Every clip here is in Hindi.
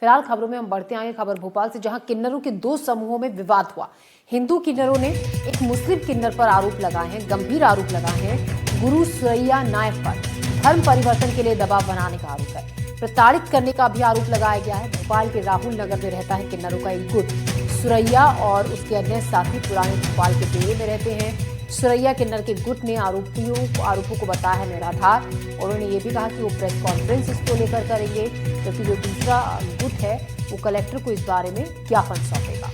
फिलहाल खबरों में हम बढ़ते आगे। खबर भोपाल से, जहां किन्नरों के दो समूहों में विवाद हुआ। हिंदू किन्नरों ने एक मुस्लिम किन्नर पर आरोप लगाए हैं, गंभीर आरोप लगाए हैं। गुरु सुरैया नायक पर धर्म परिवर्तन के लिए दबाव बनाने का आरोप है, प्रताड़ित करने का भी आरोप लगाया गया है। भोपाल के राहुल नगर में रहता है किन्नरों का एक गुट। सुरैया और उसके अन्य साथी पुराने भोपाल के डेरे में रहते हैं। सुरैया किन्नर के गुट ने आरोपों को बताया है निराधार। उन्होंने ये भी कहा कि वो प्रेस कॉन्फ्रेंस इसको लेकर करेंगे, जबकि जो दूसरा गुट है वो कलेक्टर को इस बारे में ज्ञापन सौंपेगा।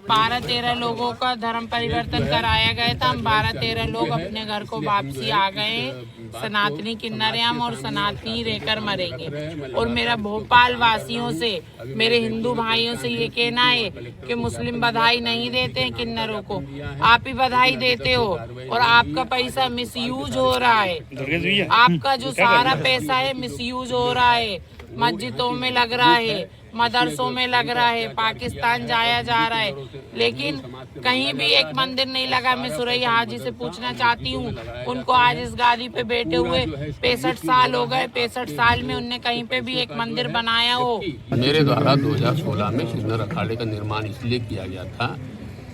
12-13 लोगों का धर्म परिवर्तन कराया गया था। हम 12-13 लोग अपने घर को वापसी आ गए। सनातनी किन्नर हैं हम और सनातनी रहकर मरेंगे। और मेरा भोपाल वासियों से, मेरे हिंदू भाइयों से ये कहना है कि मुस्लिम बधाई नहीं देते हैं किन्नरों को, आप ही बधाई देते हो और आपका पैसा मिसयूज हो रहा है। आपका जो सारा पैसा है मिसयूज हो रहा है, मस्जिदों में लग रहा है, मदरसों में लग रहा है, पाकिस्तान जाया जा रहा है, लेकिन कहीं भी एक मंदिर नहीं लगा। मैं सुरैया हाजी से पूछना चाहती हूँ, उनको आज इस गादी पे बैठे हुए 65 साल हो गए, 65 साल में उनने कहीं पे भी एक मंदिर बनाया हो? मेरे द्वारा 2016 में किन्नर अखाड़े का निर्माण इसलिए किया गया था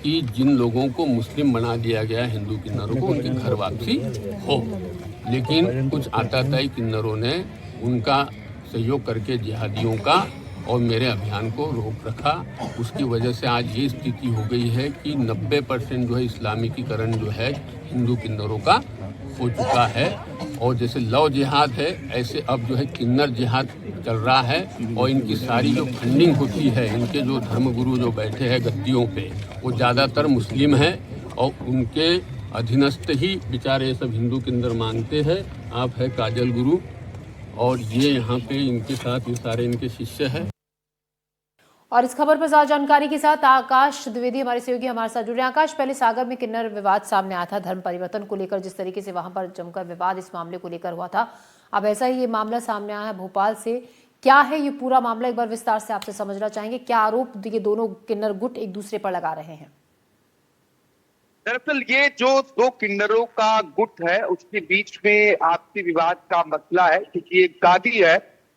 कि जिन लोगों को मुस्लिम बना दिया गया, हिंदू किन्नरों को, उनकी घर वापसी हो। लेकिन कुछ आताताई किन्नरों ने उनका सहयोग करके जिहादियों का और मेरे अभियान को रोक रखा। उसकी वजह से आज ये स्थिति हो गई है कि 90% जो है इस्लामिकीकरण जो है हिंदू किन्नरों का हो चुका है। और जैसे लव जिहाद है, ऐसे अब जो है किन्नर जिहाद चल रहा है। और इनकी सारी जो फंडिंग होती है, इनके जो धर्मगुरु जो बैठे हैं गद्दियों पे, वो ज़्यादातर मुस्लिम हैं और उनके अधीनस्थ ही बेचारे ये सब हिंदू किन्नर मांगते हैं। आप है काजल गुरु और ये यहाँ पे इनके साथ ये सारे इनके शिष्य हैं। और इस खबर पर ज्यादा जानकारी के साथ आकाश द्विवेदी हमारे सहयोगी हमारे साथ जुड़े हैं। आकाश, पहले सागर में किन्नर विवाद सामने आया था धर्म परिवर्तन को लेकर, जिस तरीके से वहां पर जमकर विवाद इस मामले को लेकर हुआ था, अब ऐसा ही ये मामला सामने आया है भोपाल से। क्या है ये पूरा मामला, एक बार विस्तार से आपसे समझना चाहेंगे। क्या आरोप ये दोनों किन्नर गुट एक दूसरे पर लगा रहे हैं? दरअसल ये जो दो किन्नरों का गुट है उसके बीच में आपसी विवाद का मसला है, क्योंकि एक गादी है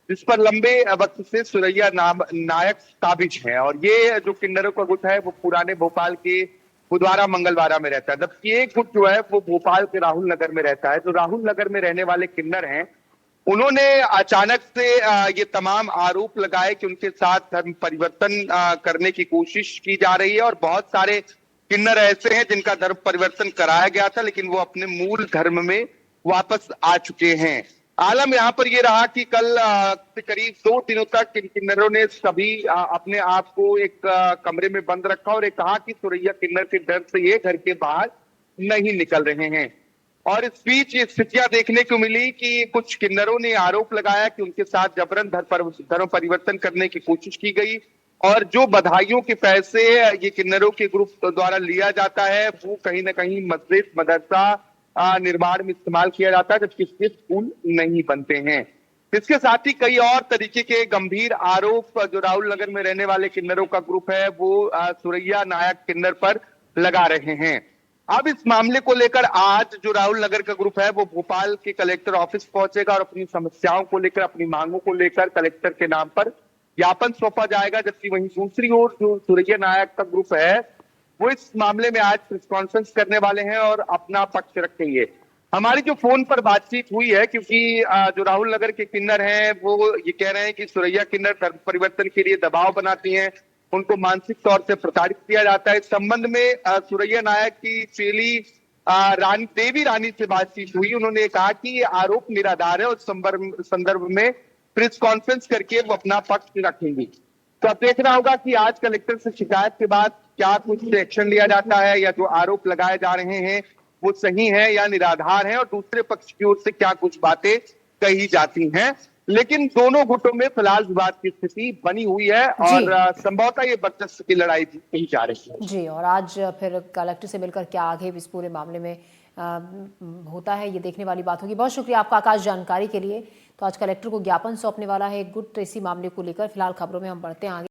जिस पर लंबे वक्त से सुरैया नायक काबिज है। और ये जो किन्नरों का गुट है वो पुराने भोपाल के बुधवारा मंगलवारा में रहता है, जबकि एक गुट जो है वो भोपाल के राहुल नगर में रहता है। जो राहुल नगर में रहने वाले किन्नर हैं, उन्होंने अचानक से ये तमाम आरोप लगाए कि उनके साथ धर्म परिवर्तन करने की कोशिश की जा रही है। और बहुत सारे किन्नर ऐसे हैं जिनका धर्म परिवर्तन कराया गया था, लेकिन वो अपने मूल धर्म में वापस आ चुके हैं। आलम यहाँ पर ये रहा कि कल से करीब 2 दिनों तक इन किन्नरों ने सभी अपने आप को एक कमरे में बंद रखा और ये कहा कि सुरैया किन्नर के डर से ये घर के बाहर नहीं निकल रहे हैं। और इस बीच ये स्थितियां देखने को मिली कि कुछ किन्नरों ने आरोप लगाया कि उनके साथ जबरन धर्म परिवर्तन करने की कोशिश की गई और जो बधाइयों के पैसे ये किन्नरों के ग्रुप द्वारा लिया जाता है वो कहीं ना कहीं मस्जिद मदरसा निर्माण में इस्तेमाल किया जाता है, जबकि इसके स्कूल नहीं बनते हैं। इसके साथ ही कई और तरीके के गंभीर आरोप जो राहुल नगर में रहने वाले किन्नरों का ग्रुप है वो सुरैया नायक किन्नर पर लगा रहे हैं। अब इस मामले को लेकर आज जो राहुल नगर का ग्रुप है वो भोपाल के कलेक्टर ऑफिस पहुंचेगा और अपनी समस्याओं को लेकर, अपनी मांगों को लेकर कलेक्टर के नाम पर ज्ञापन सौंपा जाएगा। जबकि वहीं दूसरी ओर जो सुरैया नायक का ग्रुप है वो इस मामले में आज प्रेस कॉन्फ्रेंस करने वाले हैं और अपना पक्ष रखेंगे। हमारी जो फोन पर बातचीत हुई है, क्योंकि जो राहुल नगर के किन्नर हैं वो ये कह रहे हैं कि सुरैया किन्नर धर्म परिवर्तन के लिए दबाव बनाती हैं, उनको मानसिक तौर से प्रताड़ित किया जाता है। इस संबंध में सुरैया नायक की चेली देवी रानी से बातचीत हुई। उन्होंने कहा कि ये आरोप निराधार है और संदर्भ में प्रेस कॉन्फ्रेंस करके वो अपना पक्ष रखेंगी। तो अब देखना होगा कि आज कलेक्टर से शिकायत के बाद क्या कुछ एक्शन लिया जाता है या जो आरोप लगाए जा रहे हैं वो सही है या निराधार है और दूसरे पक्ष की ओर से क्या कुछ बातें कही जाती हैं। लेकिन दोनों गुटों में फिलहाल विवाद की स्थिति बनी हुई है और संभवतः ये वर्चस्व की लड़ाई कही जा रही है जी। और आज फिर कलेक्टर से मिलकर क्या आगे इस पूरे मामले में होता है ये देखने वाली बात होगी। बहुत शुक्रिया आपका आकाश जानकारी के लिए। तो आज कलेक्टर को ज्ञापन सौंपने वाला है गुट इसी मामले को लेकर। फिलहाल खबरों में हम बढ़ते हैं आगे।